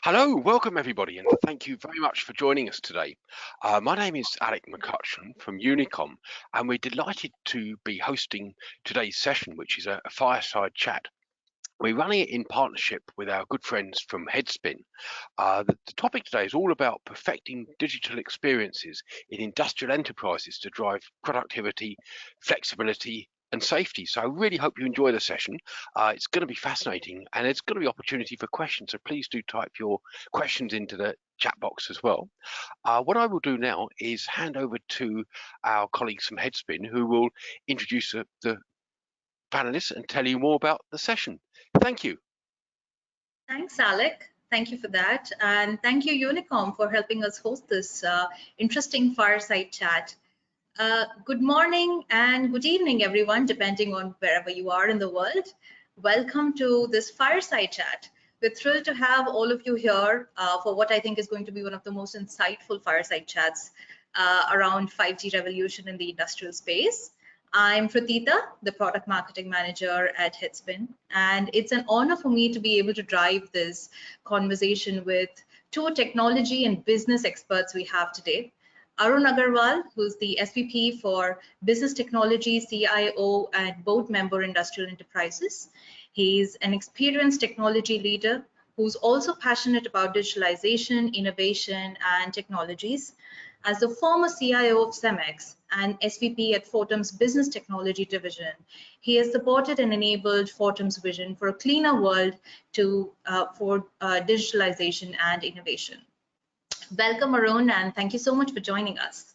Hello, welcome everybody, and thank you very much for joining us today. My name is Alec McCutcheon from Unicom, and we're delighted to be hosting today's session, which is a fireside chat. We're running it in partnership with our good friends from Headspin. The topic today is all about perfecting digital experiences in industrial enterprises to drive productivity, flexibility, and safety. So I really hope you enjoy the session. It's going to be fascinating, and there's going to be opportunity for questions. So please do type your questions into the chat box as well. What I will do now is hand over to our colleagues from Headspin, who will introduce the panelists and tell you more about the session. Thank you. Thanks, Alec. Thank you for that. And thank you, Unicom, for helping us host this interesting fireside chat. Good morning and good evening, everyone, depending on wherever you are in the world. Welcome to this fireside chat. We're thrilled to have all of you here for what I think is going to be one of the most insightful fireside chats around 5G revolution in the industrial space. I'm Prateeta, the product marketing manager at Headspin, and it's an honor for me to be able to drive this conversation with two technology and business experts we have today. Arun Agarwal, who's the SVP for Business Technology, CIO, and board member Industrial Enterprises. He's an experienced technology leader who's also passionate about digitalization, innovation, and technologies. As the former CIO of Cemex and SVP at Fortum's Business Technology Division, he has supported and enabled Fortum's vision for a cleaner world for digitalization and innovation. Welcome, Arun, and thank you so much for joining us.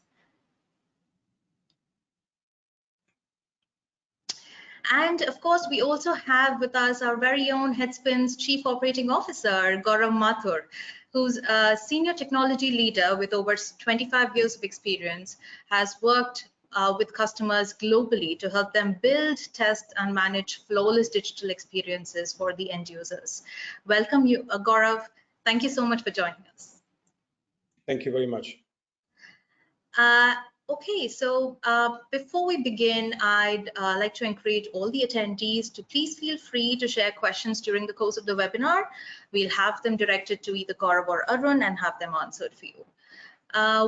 And of course, we also have with us our very own Headspin's Chief Operating Officer, Gaurav Mathur, who's a senior technology leader with over 25 years of experience, has worked with customers globally to help them build, test, and manage flawless digital experiences for the end users. Welcome, you, Gaurav. Thank you so much for joining us. Thank you very much. Okay, so before we begin, I'd like to encourage all the attendees to please feel free to share questions during the course of the webinar. We'll have them directed to either Gaurav or Arun and have them answered for you.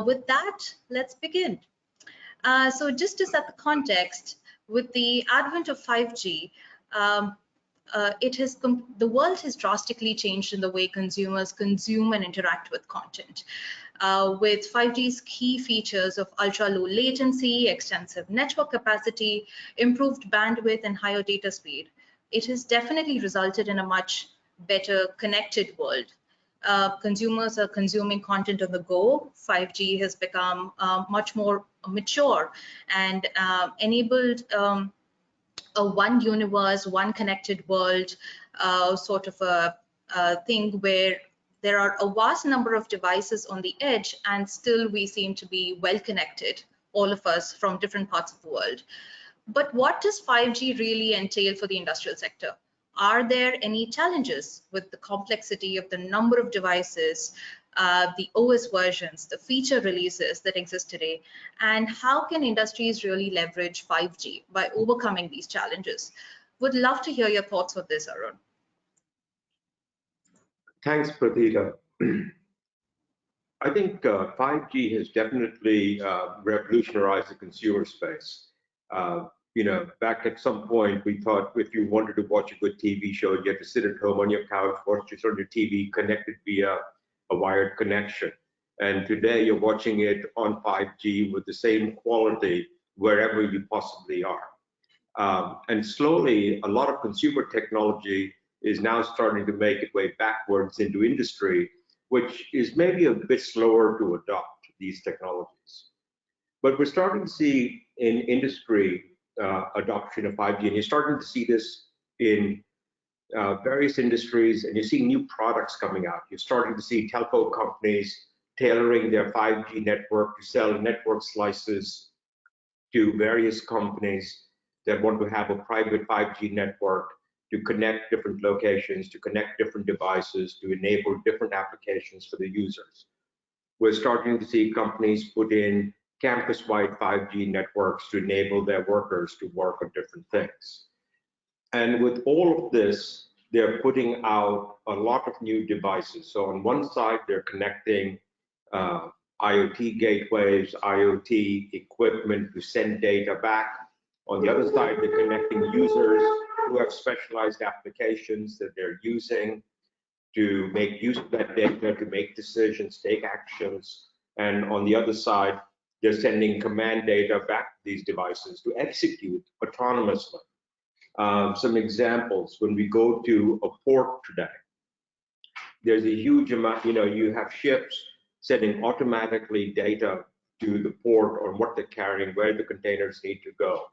With that, let's begin. So just to set the context, with the advent of 5G, the world has drastically changed in the way consumers consume and interact with content. With 5G's key features of ultra-low latency, extensive network capacity, improved bandwidth, and higher data speed, it has definitely resulted in a much better connected world. Consumers are consuming content on the go. 5G has become much more mature and enabled a one universe, one connected world sort of a thing where there are a vast number of devices on the edge, and still we seem to be well connected, all of us from different parts of the world. But what does 5G really entail for the industrial sector? Are there any challenges with the complexity of the number of devices, the OS versions, the feature releases that exist today, and how can industries really leverage 5G by overcoming these challenges? Would love to hear your thoughts on this, Arun. Thanks, Prateeta. I think 5G has definitely revolutionized the consumer space. Back at some point, we thought if you wanted to watch a good TV show, you had to sit at home on your couch, watch it on your TV connected via a wired connection. And today you're watching it on 5G with the same quality wherever you possibly are. And slowly, a lot of consumer technology is now starting to make its way backwards into industry, which is maybe a bit slower to adopt these technologies. But we're starting to see in industry adoption of 5G, and you're starting to see this in various industries, and you're seeing new products coming out. You're starting to see telco companies tailoring their 5G network to sell network slices to various companies that want to have a private 5G network to connect different locations, to connect different devices, to enable different applications for the users. We're starting to see companies put in campus-wide 5G networks to enable their workers to work on different things. And with all of this, they're putting out a lot of new devices. So on one side, they're connecting IoT gateways, IoT equipment to send data back. On the other side, they're connecting users who have specialized applications that they're using to make use of that data, to make decisions, take actions. And on the other side, they're sending command data back to these devices to execute autonomously. Some examples, when we go to a port today, there's a huge amount, you have ships sending automatically data to the port on what they're carrying, where the containers need to go.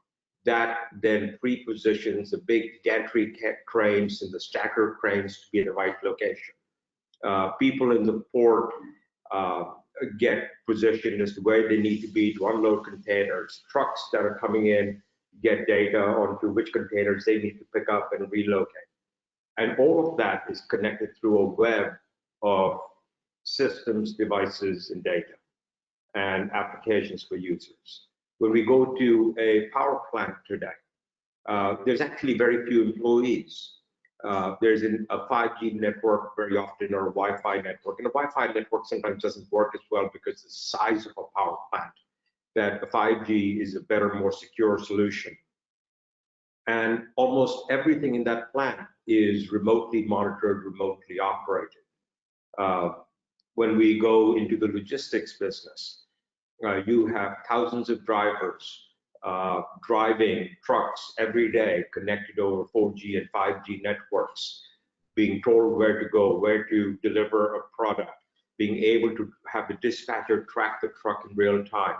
That then pre-positions the big gantry cranes and the stacker cranes to be in the right location. People in the port get positioned as to where they need to be to unload containers. Trucks that are coming in get data onto which containers they need to pick up and relocate. And all of that is connected through a web of systems, devices, and data, and applications for users. When we go to a power plant today, there's actually very few employees. There's a 5G network very often, or a Wi-Fi network, and a Wi-Fi network sometimes doesn't work as well because the size of a power plant, that the 5G is a better, more secure solution. And almost everything in that plant is remotely monitored, remotely operated. When we go into the logistics business, you have thousands of drivers driving trucks every day, connected over 4G and 5G networks, being told where to go, where to deliver a product, being able to have the dispatcher track the truck in real time,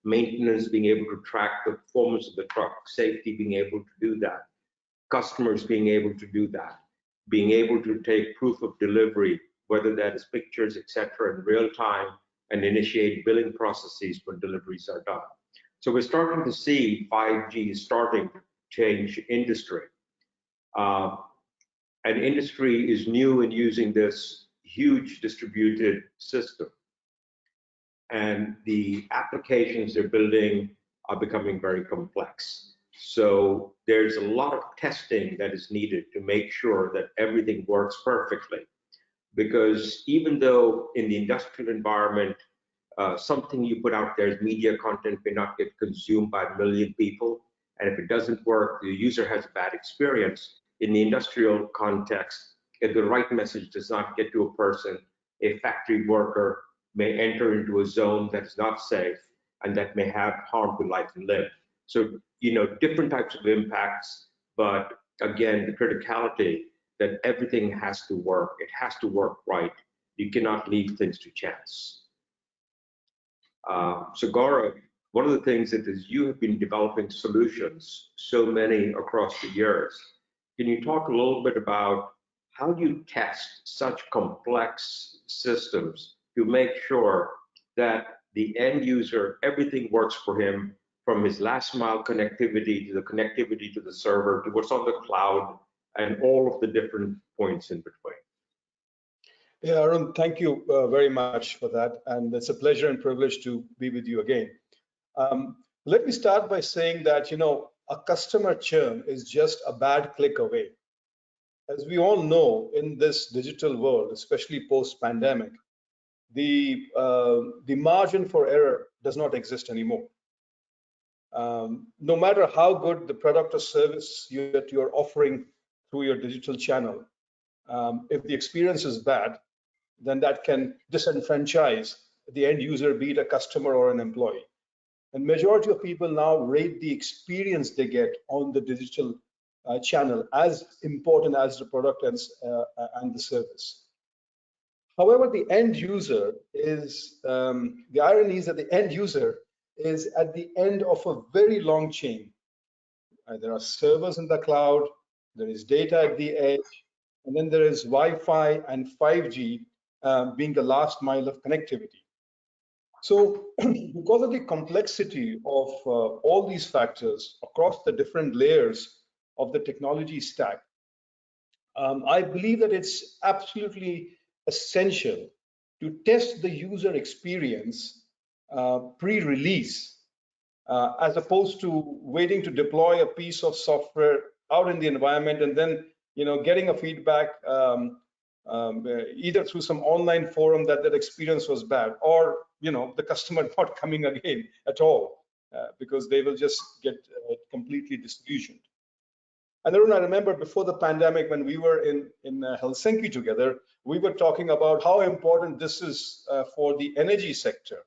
maintenance being able to track the performance of the truck, safety being able to do that, customers being able to do that, being able to take proof of delivery, whether that is pictures, etc., in real time, and initiate billing processes when deliveries are done. So we're starting to see 5G starting to change industry. And industry is new in using this huge distributed system. And the applications they're building are becoming very complex. So there's a lot of testing that is needed to make sure that everything works perfectly. Because even though in the industrial environment, something you put out there as media content may not get consumed by 1 million people, and if it doesn't work, the user has a bad experience. In the industrial context, if the right message does not get to a person, a factory worker may enter into a zone that is not safe and that may have harm to life and limb. So, different types of impacts, but again, the criticality that everything has to work. It has to work right. You cannot leave things to chance. So Gaurav, one of the things that is you have been developing solutions, so many across the years. Can you talk a little bit about how you test such complex systems to make sure that the end user, everything works for him, from his last mile connectivity to the connectivity to the server, to what's on the cloud, and all of the different points in between? Yeah, Arun, thank you very much for that. And it's a pleasure and privilege to be with you again. Let me start by saying that, a customer churn is just a bad click away. As we all know, in this digital world, especially post-pandemic, the margin for error does not exist anymore. No matter how good the product or service that you're offering through your digital channel, if the experience is bad, then that can disenfranchise the end user, be it a customer or an employee. And majority of people now rate the experience they get on the digital channel as important as the product and the service. However, the end user is, the irony is that the end user is at the end of a very long chain. There are servers in the cloud, there is data at the edge, and then there is Wi-Fi and 5G being the last mile of connectivity. So because of the complexity of all these factors across the different layers of the technology stack, I believe that it's absolutely essential to test the user experience pre-release, as opposed to waiting to deploy a piece of software out in the environment and then getting a feedback either through some online forum that experience was bad, or the customer not coming again at all because they will just get completely disillusioned. And Arun, I remember before the pandemic, when we were in Helsinki together, we were talking about how important this is for the energy sector,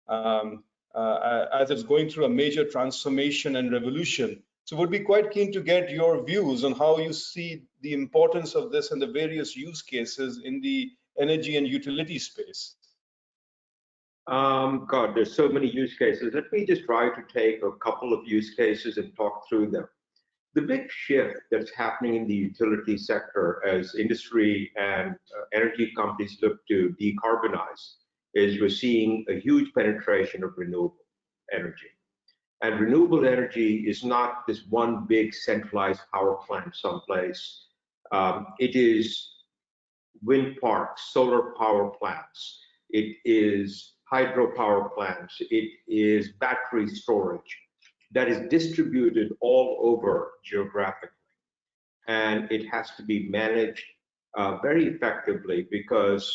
as it's going through a major transformation and revolution. So would be quite keen to get your views on how you see the importance of this and the various use cases in the energy and utility space. God, there's so many use cases. Let me just try to take a couple of use cases and talk through them. The big shift that's happening in the utility sector as industry and energy companies look to decarbonize is we're seeing a huge penetration of renewable energy. And renewable energy is not this one big centralized power plant someplace. It is wind parks, solar power plants. It is hydropower plants. It is battery storage that is distributed all over geographically. And it has to be managed very effectively because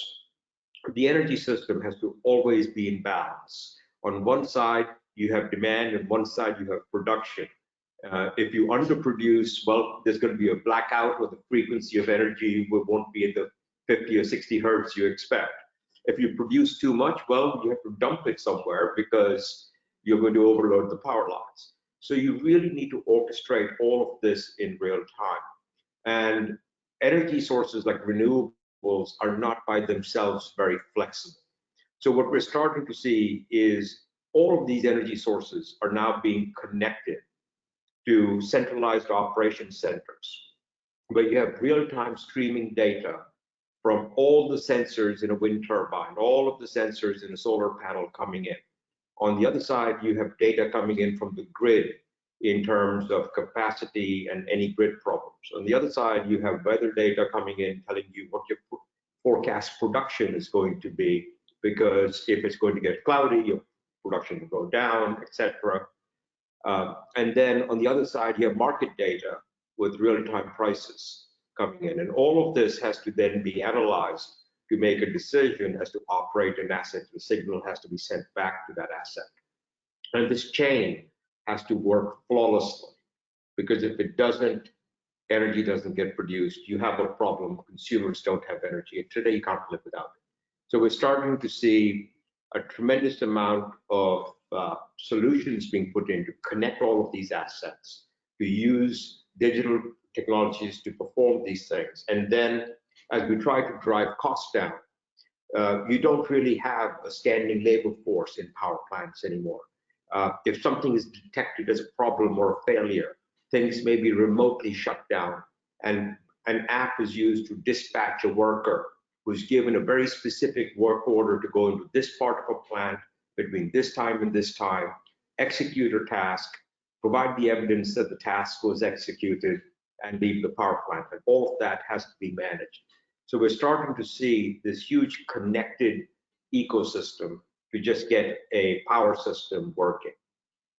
the energy system has to always be in balance. On one side, you have demand, and one side you have production. If you underproduce, well, there's going to be a blackout, or the frequency of energy won't be at the 50 or 60 hertz you expect. If you produce too much, well, you have to dump it somewhere because you're going to overload the power lines. So you really need to orchestrate all of this in real time. And energy sources like renewables are not by themselves very flexible. So what we're starting to see is all of these energy sources are now being connected to centralized operation centers, where you have real-time streaming data from all the sensors in a wind turbine, all of the sensors in a solar panel coming in. On the other side, you have data coming in from the grid in terms of capacity and any grid problems. On the other side, you have weather data coming in telling you what your forecast production is going to be, because if it's going to get cloudy, your production will go down, etc. And then on the other side, you have market data with real-time prices coming in. And all of this has to then be analyzed to make a decision as to operate an asset. The signal has to be sent back to that asset. And this chain has to work flawlessly, because if it doesn't, energy doesn't get produced. You have a problem. Consumers don't have energy. And today, you can't live without it. So we're starting to see a tremendous amount of solutions being put in to connect all of these assets, to use digital technologies to perform these things. And then as we try to drive costs down, you don't really have a standing labor force in power plants anymore. If something is detected as a problem or a failure, things may be remotely shut down, and an app is used to dispatch a worker who's given a very specific work order to go into this part of a plant between this time and this time, execute a task, provide the evidence that the task was executed, and leave the power plant. And all of that has to be managed. So we're starting to see this huge connected ecosystem to just get a power system working.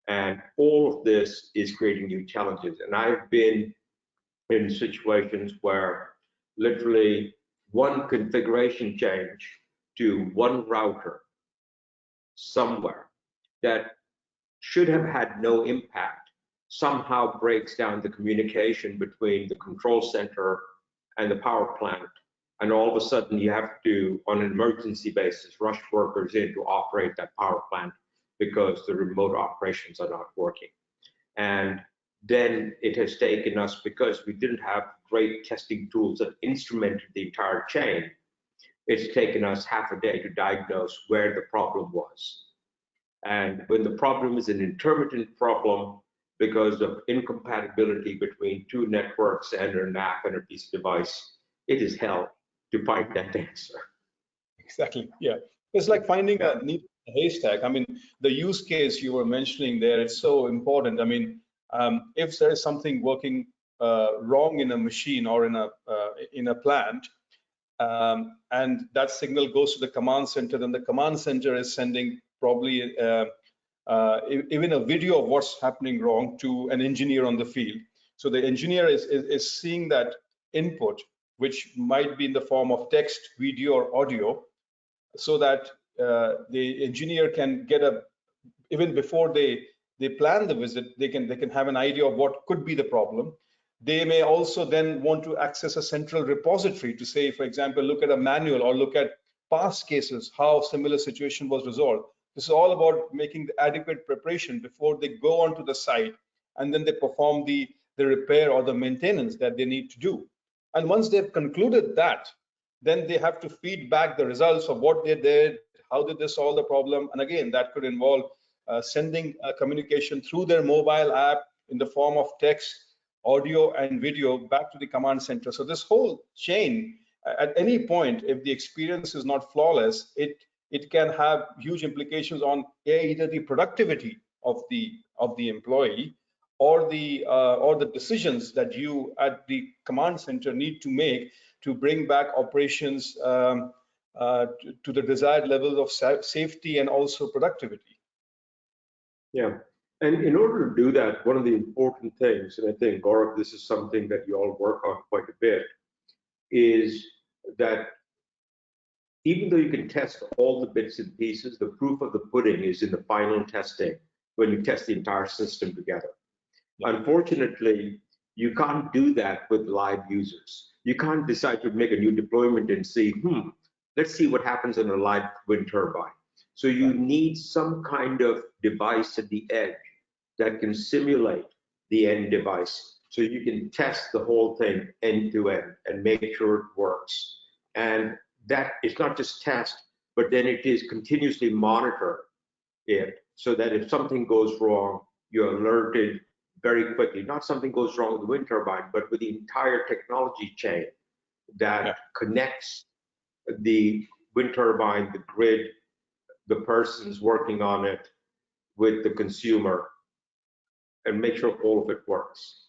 And all of this is creating new challenges. And I've been in situations where literally one configuration change to one router somewhere that should have had no impact somehow breaks down the communication between the control center and the power plant. And all of a sudden you have to, on an emergency basis, rush workers in to operate that power plant because the remote operations are not working. And then it has taken us, because we didn't have great testing tools that instrumented the entire chain, it's taken us half a day to diagnose where the problem was. And when the problem is an intermittent problem because of incompatibility between two networks and an app and a piece of device, it is hell to find that answer. Exactly, yeah. It's like finding a needle in a haystack. I mean, the use case you were mentioning there, it's so important. I mean, if there is something working wrong in a machine or in a plant, and that signal goes to the command center, then the command center is sending probably even a video of what's happening wrong to an engineer on the field. So the engineer is seeing that input, which might be in the form of text, video, or audio, so that the engineer can get even before they plan the visit, they can have an idea of what could be the problem. They may also then want to access a central repository to say, for example, look at a manual or look at past cases, how similar situation was resolved. This is all about making the adequate preparation before they go onto the site, and then they perform the repair or the maintenance that they need to do. And once they've concluded that, then they have to feed back the results of what they did, how did they solve the problem. And again, that could involve sending communication through their mobile app in the form of text, audio, and video back to the command center. So this whole chain, at any point, if the experience is not flawless, it can have huge implications on either the productivity of the employee or the decisions that you at the command center need to make to bring back operations to the desired levels of safety and also productivity. Yeah, and in order to do that, one of the important things, and I think, Gaurav, this is something that you all work on quite a bit, is that even though you can test all the bits and pieces, the proof of the pudding is in the final testing when you test the entire system together. Yeah. Unfortunately, you can't do that with live users. You can't decide to make a new deployment and see, let's see what happens in a live wind turbine. So you need some kind of device at the edge that can simulate the end device, so you can test the whole thing end to end and make sure it works. And that is not just test, but then it is continuously monitor it, so that if something goes wrong, you're alerted very quickly. Not something goes wrong with the wind turbine, but with the entire technology chain that connects the wind turbine, the grid, the persons working on it with the consumer, and make sure all of it works.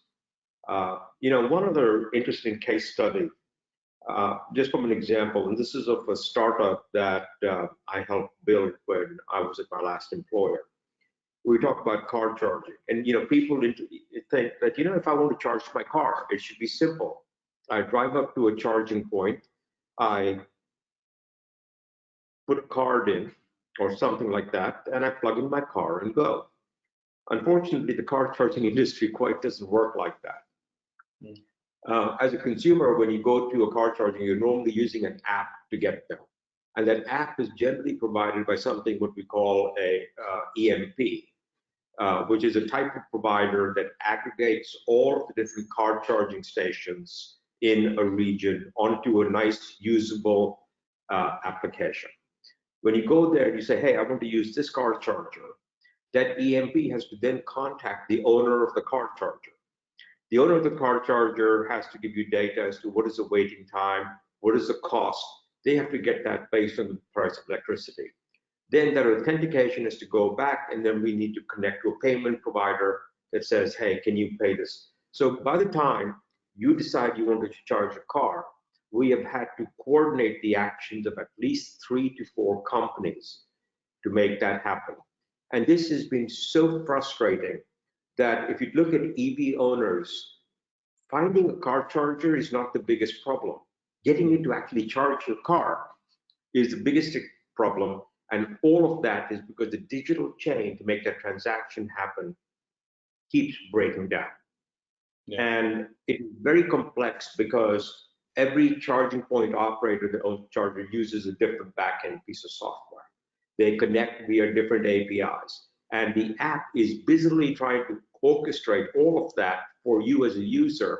One other interesting case study, just from an example, and this is of a startup that I helped build when I was at my last employer. We talk about car charging, and people think that if I want to charge my car, it should be simple. I drive up to a charging point, I put a card in or something like that, and I plug in my car and go. Unfortunately, the car charging industry quite doesn't work like that. As a consumer, when you go to a car charging, you're normally using an app to get there. And that app is generally provided by something what we call a EMP, which is a type of provider that aggregates all of the different car charging stations in a region onto a nice, usable application. When you go there, you say, hey, I want to use this car charger. That EMP has to then contact the owner of the car charger. The owner of the car charger has to give you data as to what is the waiting time, what is the cost. They have to get that based on the price of electricity. Then that authentication is to go back, and then we need to connect to a payment provider that says, hey, can you pay this? So by the time you decide you want to charge a car, we have had to coordinate the actions of at least 3 to 4 companies to make that happen. And this has been so frustrating that if you look at EV owners, finding a car charger is not the biggest problem. Getting you to actually charge your car is the biggest problem. And all of that is because the digital chain to make that transaction happen keeps breaking down. Yeah. And it's very complex because every charging point operator that owns a charger uses a different backend piece of software. They connect via different APIs. And the app is busily trying to orchestrate all of that for you as a user.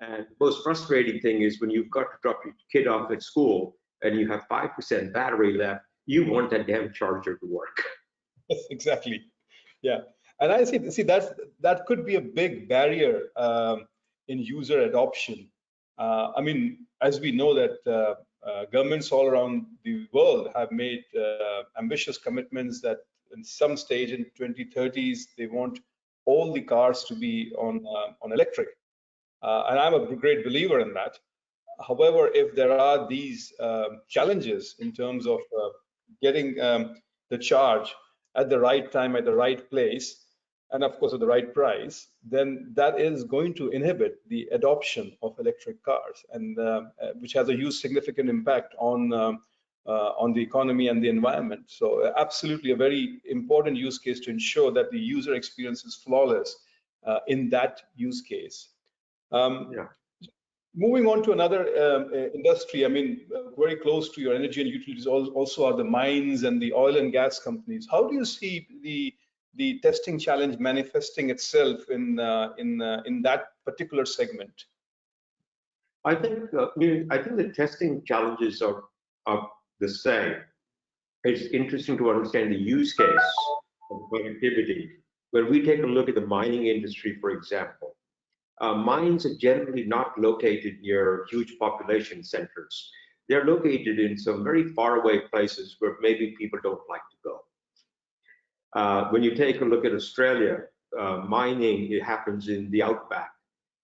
And the most frustrating thing is when you've got to drop your kid off at school and you have 5% battery left, you want that damn charger to work. Exactly. Yeah. And I see that could be a big barrier in user adoption. I mean, as we know that governments all around the world have made ambitious commitments that in some stage in 2030s, they want all the cars to be on electric. And I'm a great believer in that. However, if there are these challenges in terms of getting the charge at the right time, at the right place, and of course at the right price, then that is going to inhibit the adoption of electric cars, and which has a huge significant impact on the economy and the environment. So absolutely a very important use case to ensure that the user experience is flawless in that use case. Yeah. Moving on to another industry, I mean, very close to your energy and utilities also are the mines and the oil and gas companies. How do you see the testing challenge manifesting itself in that particular segment? I think the testing challenges are the same. It's interesting to understand the use case of connectivity. When we take a look at the mining industry, for example, mines are generally not located near huge population centers. They're located in some very faraway places where maybe people don't like to go. When you take a look at Australia, mining, it happens in the outback,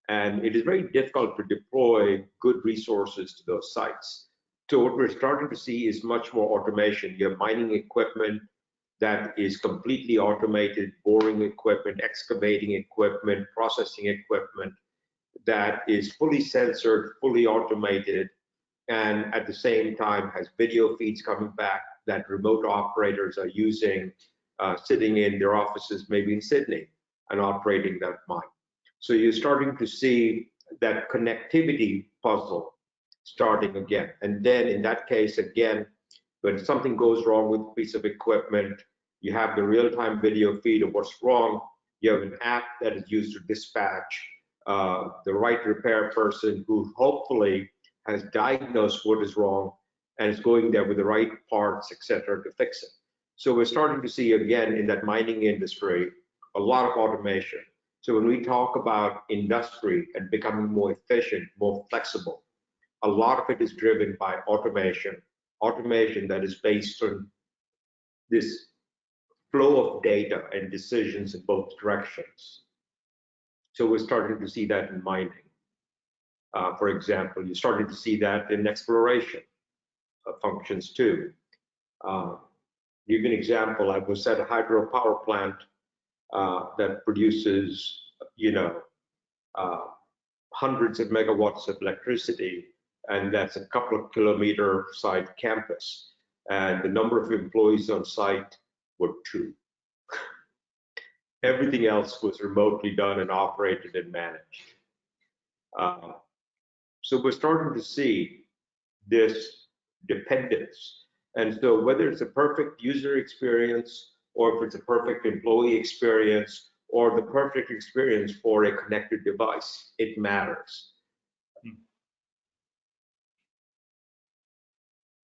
and it is very difficult to deploy good resources to those sites. So what we're starting to see is much more automation. You have mining equipment that is completely automated, boring equipment, excavating equipment, processing equipment that is fully censored, fully automated, and at the same time has video feeds coming back that remote operators are using, sitting in their offices, maybe in Sydney, and operating that mine. So you're starting to see that connectivity puzzle starting again. And then in that case, again, when something goes wrong with a piece of equipment, you have the real-time video feed of what's wrong. You have an app that is used to dispatch the right repair person who hopefully has diagnosed what is wrong and is going there with the right parts, etc., to fix it. So we're starting to see again in that mining industry a lot of automation. So when we talk about industry and becoming more efficient, more flexible, a lot of it is driven by automation that is based on this flow of data and decisions in both directions. So we're starting to see that in mining. For example, you're starting to see that in exploration functions too. Give you an example. I was at a hydropower plant that produces, hundreds of megawatts of electricity, and that's a couple of kilometer side campus. And the number of employees on site were 2. Everything else was remotely done and operated and managed. So we're starting to see this dependence. And so whether it's a perfect user experience, or if it's a perfect employee experience, or the perfect experience for a connected device, it matters.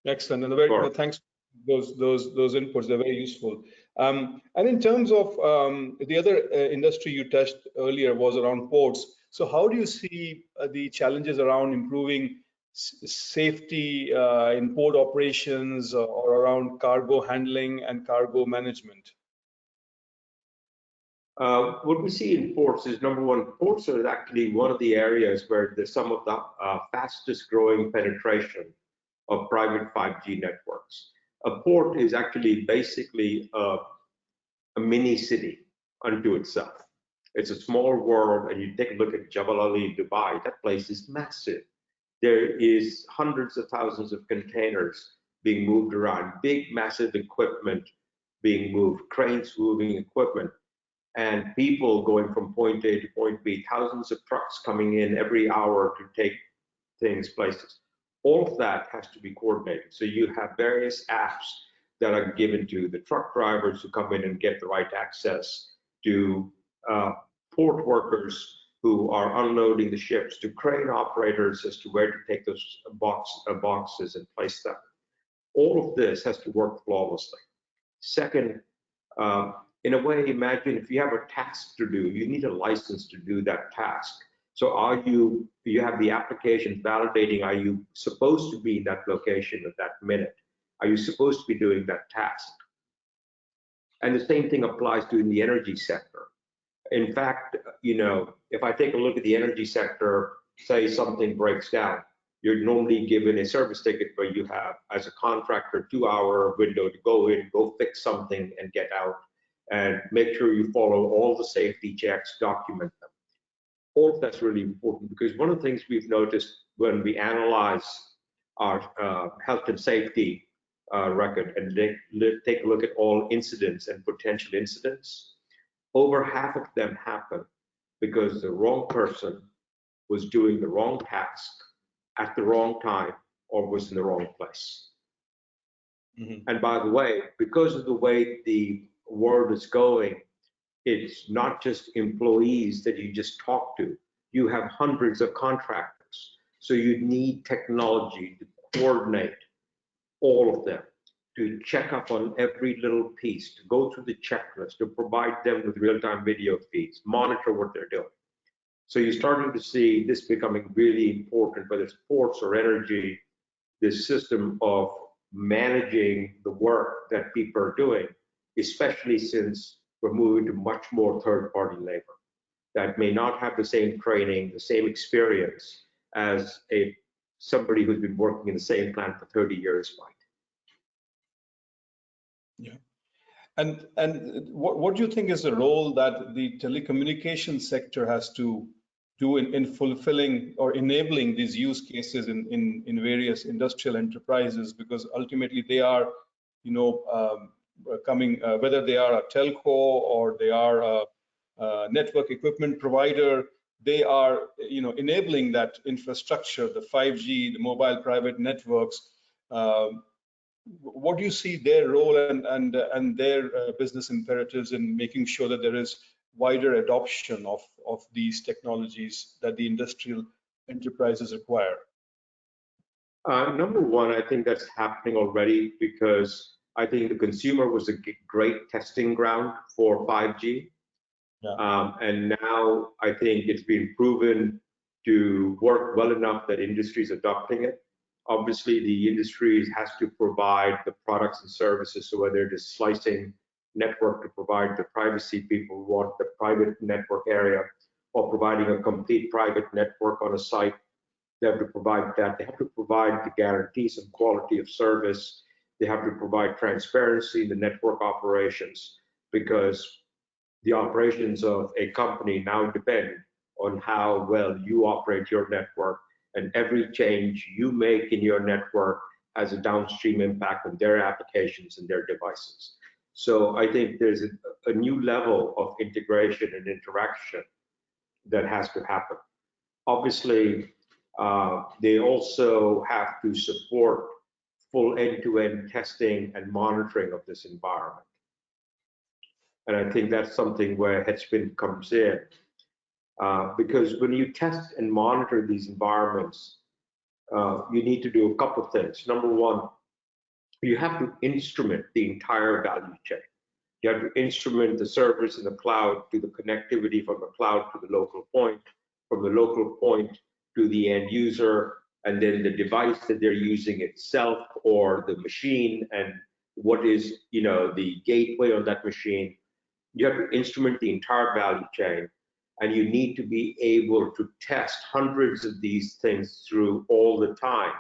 Excellent, and very thanks for those inputs. They're very useful. And in terms of the other industry you touched earlier was around ports. So how do you see the challenges around improving safety in port operations or around cargo handling and cargo management? What we see in ports is, number one, ports are actually one of the areas where there's some of the fastest growing penetration of private 5G networks. A port is actually basically a mini city unto itself. It's a small world, and you take a look at Jebel Ali, Dubai, that place is massive. There is hundreds of thousands of containers being moved around, big, massive equipment being moved, cranes moving equipment, and people going from point A to point B, thousands of trucks coming in every hour to take things places. All of that has to be coordinated. So you have various apps that are given to the truck drivers who come in and get the right access, to port workers who are unloading the ships, to crane operators as to where to take those boxes and place them. All of this has to work flawlessly. Second, in a way, imagine if you have a task to do, you need a license to do that task. So you have the application validating, are you supposed to be in that location at that minute? Are you supposed to be doing that task? And the same thing applies to in the energy sector. In fact, if I take a look at the energy sector, say something breaks down, you're normally given a service ticket where you have, as a contractor, 2-hour window to go in, go fix something and get out. and make sure you follow all the safety checks, document them. All of that's really important, because one of the things we've noticed when we analyze our health and safety record and take a look at all incidents and potential incidents, over half of them happen because the wrong person was doing the wrong task at the wrong time or was in the wrong place. And by the way, because of the way the world is going, it's not just employees that you just talk to. You have hundreds of contractors. So you need technology to coordinate all of them, to check up on every little piece, to go through the checklist, to provide them with real-time video feeds, monitor what they're doing. So you're starting to see this becoming really important, whether it's ports or energy, this system of managing the work that people are doing, especially since we're moving to much more third-party labor that may not have the same training, the same experience as somebody who's been working in the same plant for 30 years might. Yeah. And what do you think is the role that the telecommunications sector has to do in fulfilling or enabling these use cases in various industrial enterprises? Because ultimately they are, coming, whether they are a telco or they are a network equipment provider, they are, enabling that infrastructure, the 5G, the mobile private networks. What do you see their role and their business imperatives in making sure that there is wider adoption of these technologies that the industrial enterprises require? Number one, I think that's happening already, because I think the consumer was a great testing ground for 5G. Yeah. And now I think it's been proven to work well enough that industry is adopting it. Obviously, the industry has to provide the products and services, so whether it is slicing network to provide the privacy people want, the private network area, or providing a complete private network on a site, they have to provide that. They have to provide the guarantees of quality of service. They have to provide transparency in the network operations, because the operations of a company now depend on how well you operate your network, and every change you make in your network has a downstream impact on their applications and their devices. So I think there's a new level of integration and interaction that has to happen. Obviously, they also have to support full end-to-end testing and monitoring of this environment. And I think that's something where Headspin comes in, because when you test and monitor these environments, you need to do a couple of things. Number one, you have to instrument the entire value chain. You have to instrument the servers in the cloud to the connectivity from the cloud to the local point, from the local point to the end user, and then the device that they're using itself, or the machine, and what is, the gateway on that machine. You have to instrument the entire value chain, and you need to be able to test hundreds of these things through all the time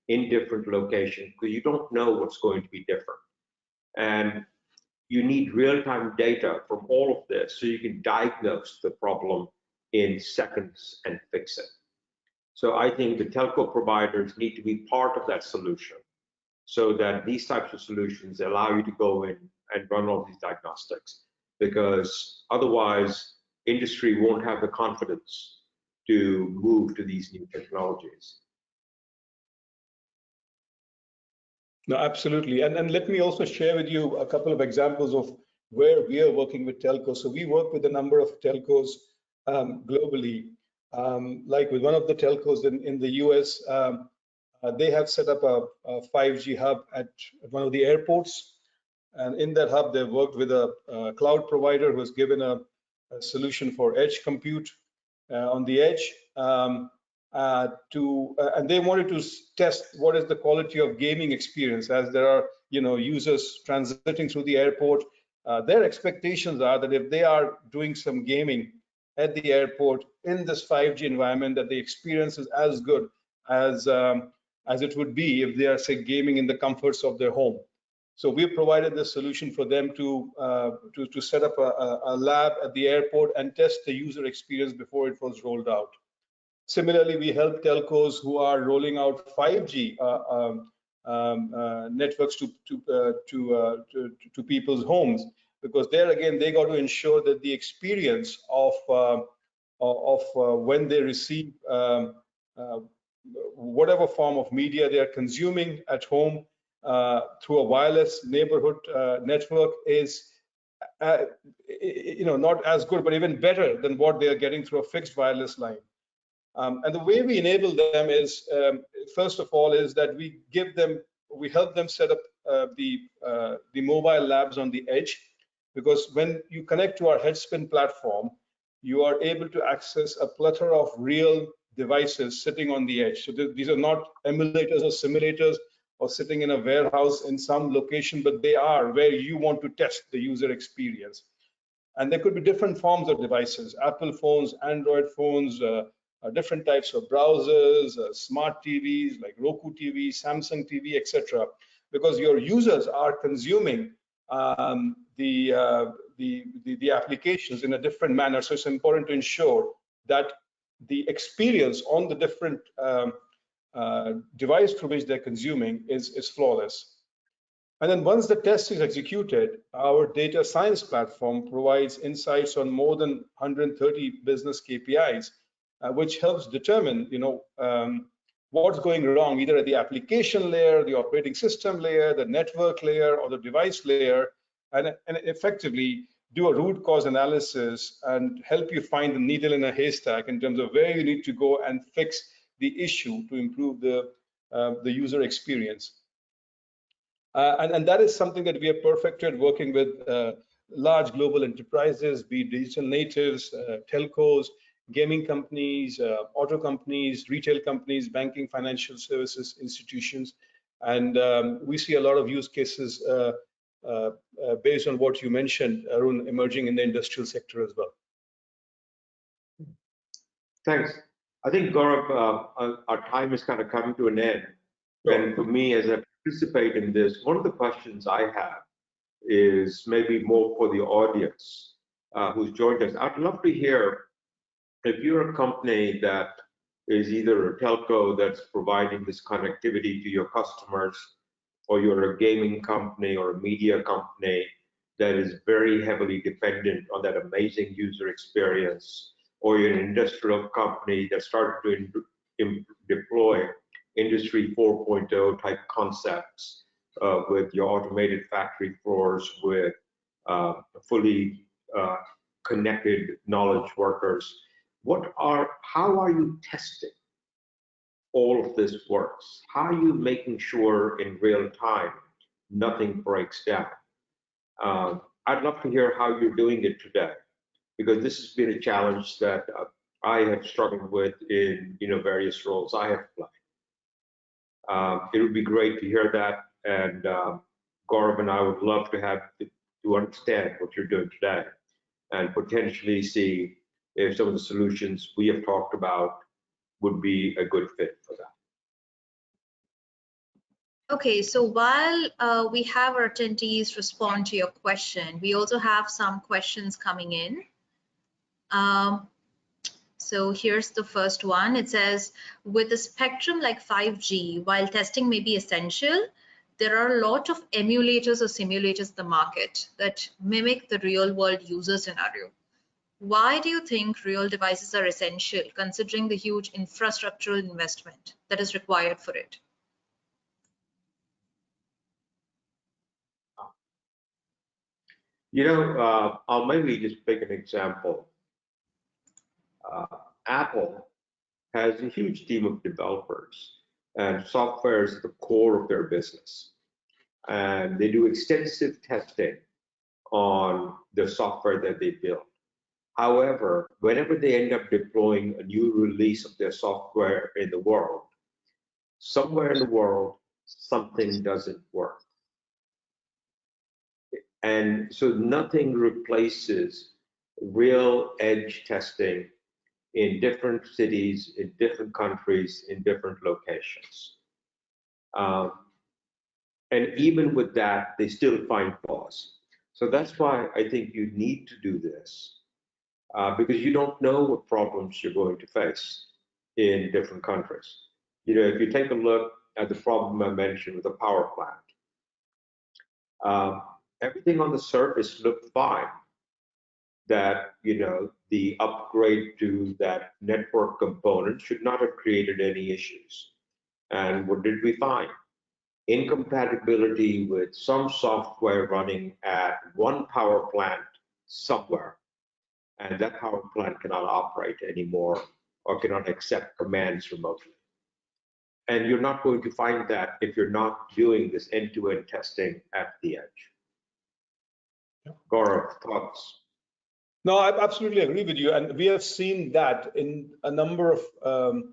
in different locations, because you don't know what's going to be different. And you need real-time data from all of this so you can diagnose the problem in seconds and fix it. So I think the telco providers need to be part of that solution, so that these types of solutions allow you to go in and run all these diagnostics, because otherwise industry won't have the confidence to move to these new technologies. No, absolutely. And let me also share with you a couple of examples of where we are working with telcos. So we work with a number of telcos globally. Like with one of the telcos in the US, they have set up a 5G hub at one of the airports. And in that hub, they've worked with a cloud provider who has given a solution for edge compute on the edge. And they wanted to test what is the quality of gaming experience, as there are users transiting through the airport. Their expectations are that if they are doing some gaming at the airport in this 5G environment, that the experience is as good as it would be if they are, say, gaming in the comforts of their home. So we provided this solution for them to set up a lab at the airport and test the user experience before it was rolled out. Similarly, we help telcos who are rolling out 5G networks to people's homes, because there again they got to ensure that the experience of when they receive whatever form of media they are consuming at home through a wireless neighborhood network is not as good, but even better than what they are getting through a fixed wireless line. And the way we enable them is, first of all, is that we help them set up the mobile labs on the edge, because when you connect to our Headspin platform, you are able to access a plethora of real devices sitting on the edge. So these are not emulators or simulators or sitting in a warehouse in some location, but they are where you want to test the user experience. And there could be different forms of devices: Apple phones, Android phones, different types of browsers, smart TVs like Roku TV, Samsung TV, etc. Because your users are consuming the applications in a different manner. So it's important to ensure that the experience on the different device through which they're consuming is flawless. And then once the test is executed, our data science platform provides insights on more than 130 business KPIs, which helps determine, what's going wrong, either at the application layer, the operating system layer, the network layer, or the device layer, and effectively do a root cause analysis and help you find the needle in a haystack in terms of where you need to go and fix the issue to improve the user experience. And that is something that we have perfected working with large global enterprises, be it digital natives, telcos, gaming companies, auto companies, retail companies, banking, financial services institutions. And we see a lot of use cases based on what you mentioned, Arun, emerging in the industrial sector as well. Thanks. I think, Gaurav, our time is kind of coming to an end. Sure. And for me, as I participate in this, one of the questions I have is maybe more for the audience who's joined us. I'd love to hear, if you're a company that is either a telco that's providing this connectivity to your customers, or you're a gaming company or a media company that is very heavily dependent on that amazing user experience, or you're an industrial company that started to deploy Industry 4.0 type concepts with your automated factory floors, with fully connected knowledge workers. How are you testing all of this works? How are you making sure in real time nothing breaks down? I'd love to hear how you're doing it today, because this has been a challenge that I have struggled with in various roles I have played. It would be great to hear that, and Gaurav and I would love to understand what you're doing today, and potentially see if some of the solutions we have talked about would be a good fit for that. Okay, so while we have our attendees respond to your question, we also have some questions coming in. So here's the first one. It says, with a spectrum like 5G, while testing may be essential, there are a lot of emulators or simulators in the market that mimic the real world user scenario. Why do you think real devices are essential, considering the huge infrastructural investment that is required for it? I'll maybe just pick an example. Apple has a huge team of developers, and software is the core of their business. And they do extensive testing on the software that they build. However, whenever they end up deploying a new release of their software in the world, somewhere in the world, something doesn't work. And so nothing replaces real edge testing in different cities, in different countries, in different locations. And even with that, they still find flaws. So that's why I think you need to do this, because you don't know what problems you're going to face in different countries. If you take a look at the problem I mentioned with the power plant, everything on the surface looked fine. That the upgrade to that network component should not have created any issues. And what did we find? Incompatibility with some software running at one power plant somewhere, and that power plant cannot operate anymore or cannot accept commands remotely. And you're not going to find that if you're not doing this end-to-end testing at the edge. Gaurav, thoughts? No, I absolutely agree with you. And we have seen that in a number of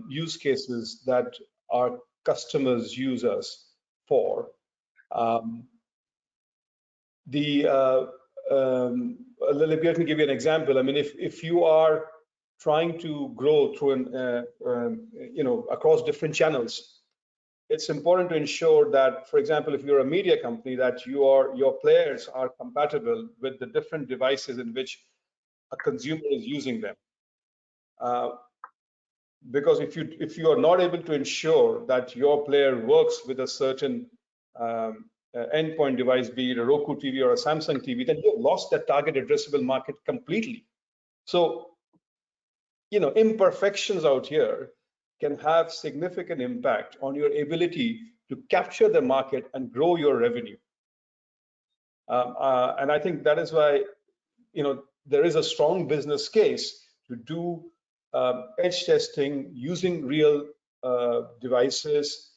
use cases that our customers use us for. Let me give you an example. I mean, if you are trying to grow through across different channels, it's important to ensure that, for example, if you're a media company, that your players are compatible with the different devices in which a consumer is using them. Because if you are not able to ensure that your player works with a certain endpoint device, be it a Roku TV or a Samsung TV, then you've lost that target addressable market completely. So, imperfections out here can have significant impact on your ability to capture the market and grow your revenue. And I think that is why, there is a strong business case to do edge testing using real devices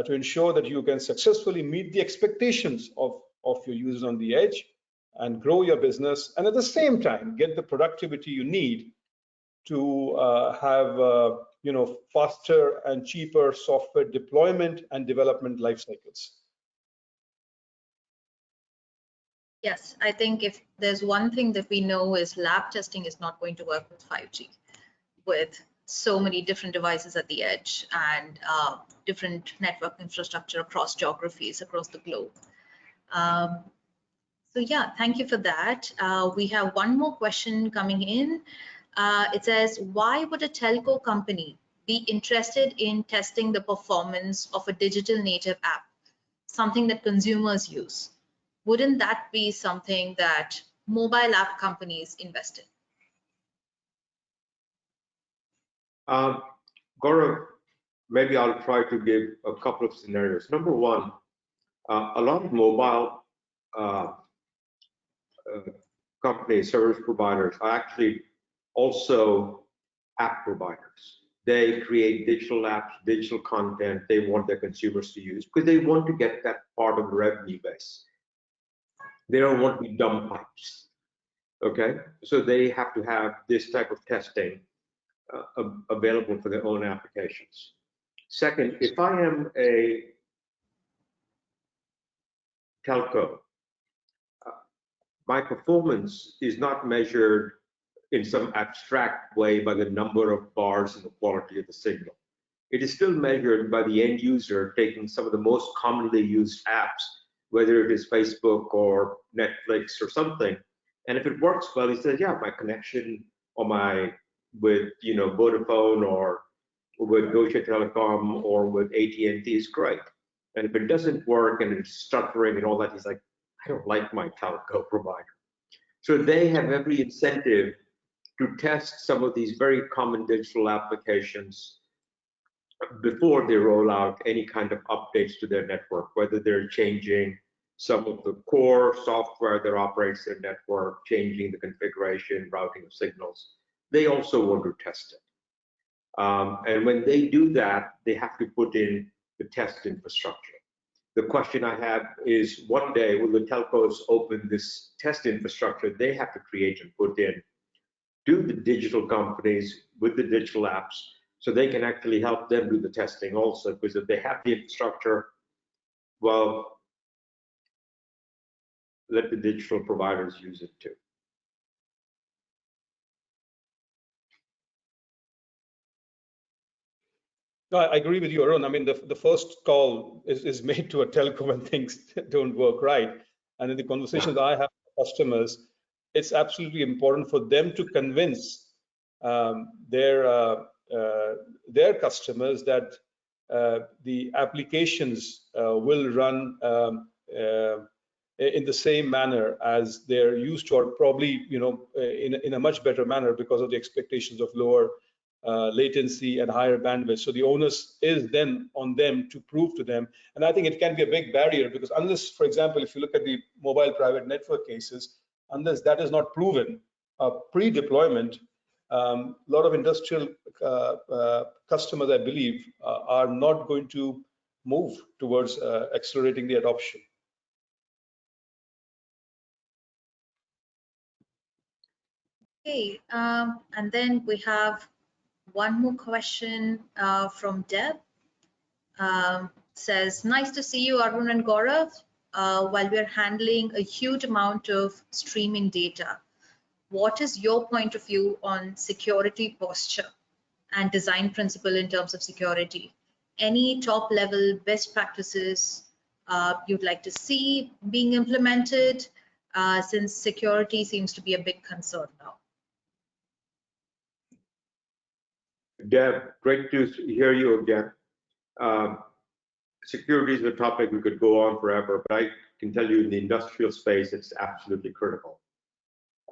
to ensure that you can successfully meet the expectations of your users on the edge and grow your business, and at the same time get the productivity you need to have faster and cheaper software deployment and development life cycles. Yes, I think if there's one thing that we know is lab testing is not going to work with 5G, with so many different devices at the edge and different network infrastructure across geographies, across the globe. So yeah, thank you for that. We have one more question coming in. It says, why would a telco company be interested in testing the performance of a digital native app, something that consumers use? Wouldn't that be something that mobile app companies invest in? Gaurav, maybe I'll try to give a couple of scenarios. Number one, a lot of mobile companies, service providers, are actually also app providers. They create digital apps, digital content they want their consumers to use because they want to get that part of the revenue base. They don't want to be dumb pipes, okay? So they have to have this type of testing available for their own applications. Second, if I am a telco, my performance is not measured in some abstract way by the number of bars and the quality of the signal. It is still measured by the end user taking some of the most commonly used apps, whether it is Facebook or Netflix or something. And if it works well, he says, yeah, my connection with Vodafone or with Deutsche Telekom or with AT&T is great. And if it doesn't work and it's stuttering and all that, he's like, I don't like my telco provider. So they have every incentive to test some of these very common digital applications before they roll out any kind of updates to their network, whether they're changing some of the core software that operates their network, changing the configuration, routing of signals. They also want to test it. And when they do that, they have to put in the test infrastructure. The question I have is, one day, will the telcos open this test infrastructure they have to create and put in to the digital companies with the digital apps so they can actually help them do the testing also? Because if they have the infrastructure, well, let the digital providers use it too. No, I agree with you, Arun. I mean, the first call is made to a telco when things don't work right. And in the conversations I have with customers, it's absolutely important for them to convince um, their uh, their customers that the applications will run in the same manner as they're used to, or probably, in a much better manner because of the expectations of lower latency and higher bandwidth. So the onus is then on them to prove to them. And I think it can be a big barrier because unless, for example, if you look at the mobile private network cases, unless that is not proven pre-deployment, a lot of industrial customers, I believe, are not going to move towards accelerating the adoption. Okay, and then we have one more question from Deb. Says, nice to see you, Arun and Gaurav, while we're handling a huge amount of streaming data. What is your point of view on security posture and design principle in terms of security? Any top level best practices you'd like to see being implemented, since security seems to be a big concern now? Deb, great to hear you again. Security is a topic we could go on forever, but I can tell you in the industrial space, it's absolutely critical.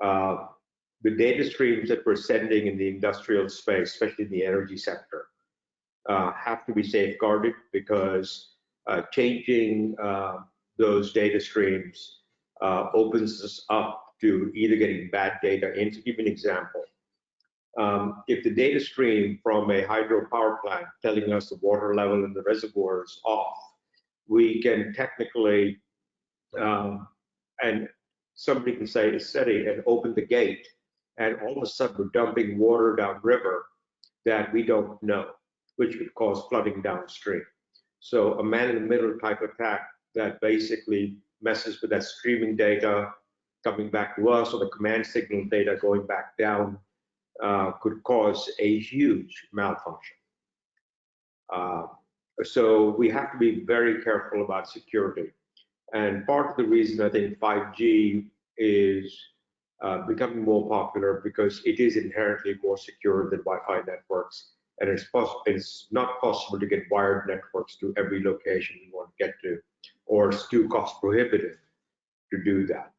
The data streams that we're sending in the industrial space, especially in the energy sector, have to be safeguarded because changing those data streams opens us up to either getting bad data in. To give an example, if the data stream from a hydropower plant telling us the water level in the reservoir is off, we can technically, and somebody can say it's steady and open the gate, and all of a sudden we're dumping water downriver that we don't know, which could cause flooding downstream. So a man-in-the-middle type attack that basically messes with that streaming data coming back to us, or the command signal data going back down, could cause a huge malfunction. So we have to be very careful about security. And part of the reason I think 5G is becoming more popular because it is inherently more secure than Wi-Fi networks. And it's not possible to get wired networks to every location you want to get to, or it's too cost prohibitive to do that.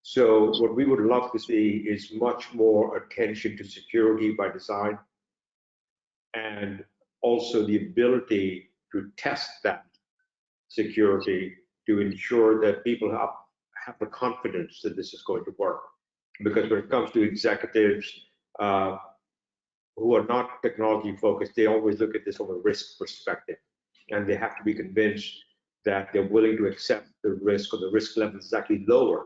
So what we would love to see is much more attention to security by design, and also the ability to test that security to ensure that people have the confidence that this is going to work. Because when it comes to executives who are not technology focused, they always look at this from a risk perspective, and they have to be convinced that they're willing to accept the risk, or the risk level is actually lower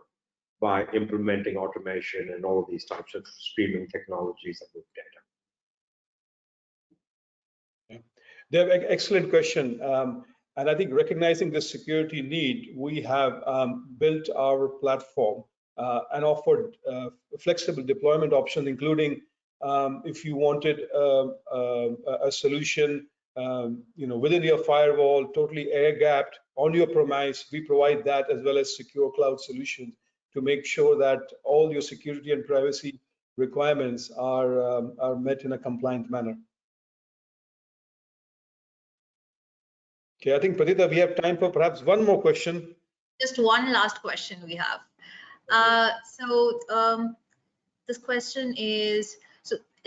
by implementing automation and all of these types of streaming technologies that move data. Dev, excellent question. And I think recognizing the security need, we have built our platform and offered flexible deployment options, including if you wanted a solution within your firewall, totally air-gapped on your premise, we provide that, as well as secure cloud solutions to make sure that all your security and privacy requirements are met in a compliant manner. Okay, I think, Pradita, we have time for perhaps one more question. Just one last question we have. This question is,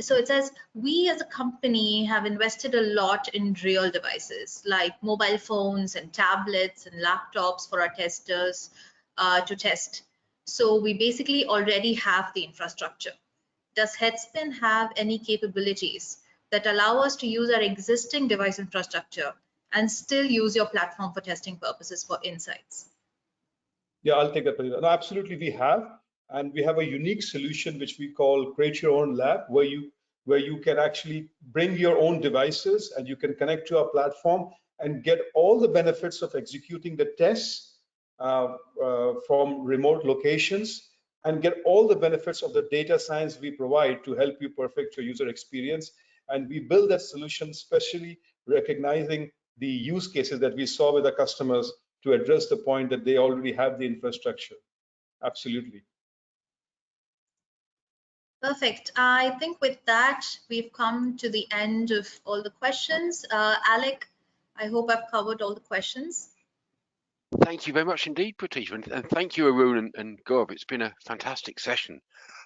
so it says, we as a company have invested a lot in real devices like mobile phones and tablets and laptops for our testers to test. So we basically already have the infrastructure. Does Headspin have any capabilities that allow us to use our existing device infrastructure and still use your platform for testing purposes for insights? Yeah, I'll take that. No, absolutely, we have. And we have a unique solution which we call Create Your Own Lab, where you can actually bring your own devices and you can connect to our platform and get all the benefits of executing the tests from remote locations, and get all the benefits of the data science we provide to help you perfect your user experience. And we build that solution specially recognizing the use cases that we saw with the customers to address the point that they already have the infrastructure. Absolutely. Perfect. I think with that, we've come to the end of all the questions. Alec, I hope I've covered all the questions. Thank you very much indeed, Pratisha, and thank you, Arun and Gaurav. It's been a fantastic session.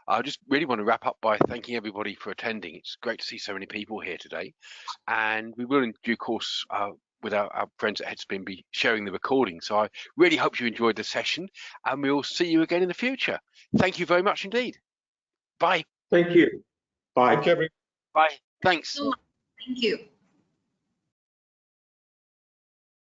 I just really want to wrap up by thanking everybody for attending. It's great to see so many people here today, and we will in due course with our friends at Headspin be sharing the recording. So I really hope you enjoyed the session, and we'll see you again in the future. Thank you very much indeed. Bye. Thank you. Bye. Thank you, everyone. Bye. Thanks. Thank you.